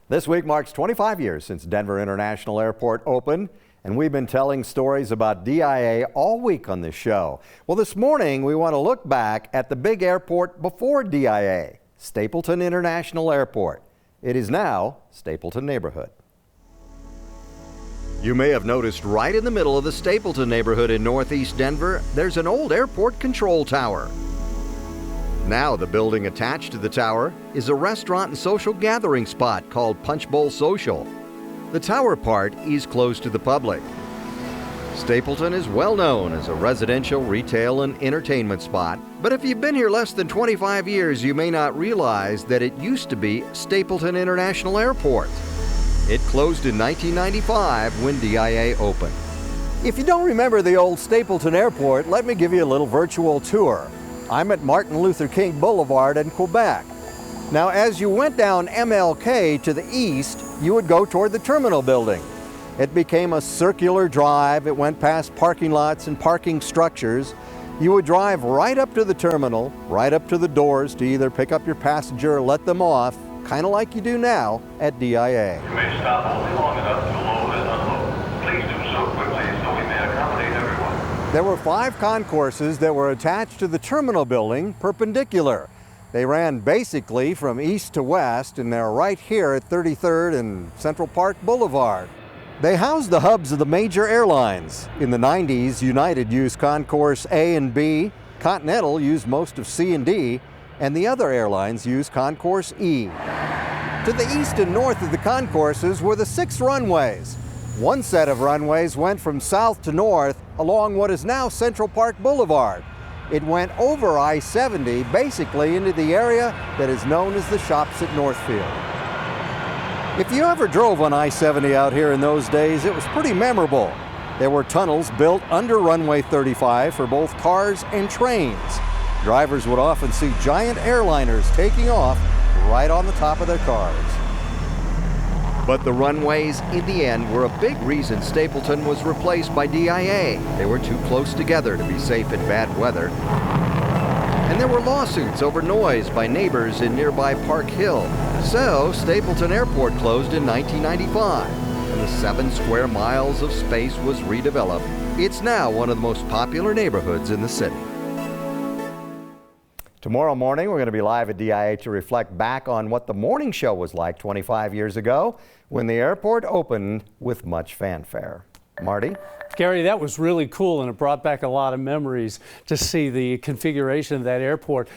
This week marks 25 years since Denver International Airport opened, and we've been telling stories about DIA all week on this show. Well, this morning we want to look back at the big airport before DIA, Stapleton International Airport. It is now Stapleton neighborhood. You may have noticed right in the middle of the Stapleton neighborhood in northeast Denver, there's an old airport control tower. Now the building attached to the tower is a restaurant and social gathering spot called Punch Bowl Social. The tower part is closed to the public. Stapleton is well known as a residential, retail, and entertainment spot, but if you've been here less than 25 years, you may not realize that it used to be Stapleton International Airport. It closed in 1995 when DIA opened. If you don't remember the old Stapleton Airport, let me give you a little virtual tour. I'm at Martin Luther King Boulevard in Quebec. Now, as you went down MLK to the east, you would go toward the terminal building. It became a circular drive. It went past parking lots and parking structures. You would drive right up to the terminal, right up to the doors to either pick up your passenger or let them off, kind of like you do now at DIA. You may stop only long enough to load and unload. Please do so quickly so we may accommodate everyone. There were 5 concourses that were attached to the terminal building, perpendicular. They ran basically from east to west, and they're right here at 33rd and Central Park Boulevard. They housed the hubs of the major airlines. In the 90s, United used Concourse A and B, Continental used most of C and D, and the other airlines used Concourse E. To the east and north of the concourses were the 6 runways. One set of runways went from south to north along what is now Central Park Boulevard. It went over I-70, basically into the area that is known as the Shops at Northfield. If you ever drove on I-70 out here in those days, it was pretty memorable. There were tunnels built under runway 35 for both cars and trains. Drivers would often see giant airliners taking off right on the top of their cars. But the runways, in the end, were a big reason Stapleton was replaced by DIA. They were too close together to be safe in bad weather. And there were lawsuits over noise by neighbors in nearby Park Hill. So Stapleton Airport closed in 1995, and the 7 square miles of space was redeveloped. It's now one of the most popular neighborhoods in the city. Tomorrow morning, we're going to be live at DIA to reflect back on what the morning show was like 25 years ago when the airport opened with much fanfare. Marty? Gary, that was really cool, and it brought back a lot of memories to see the configuration of that airport.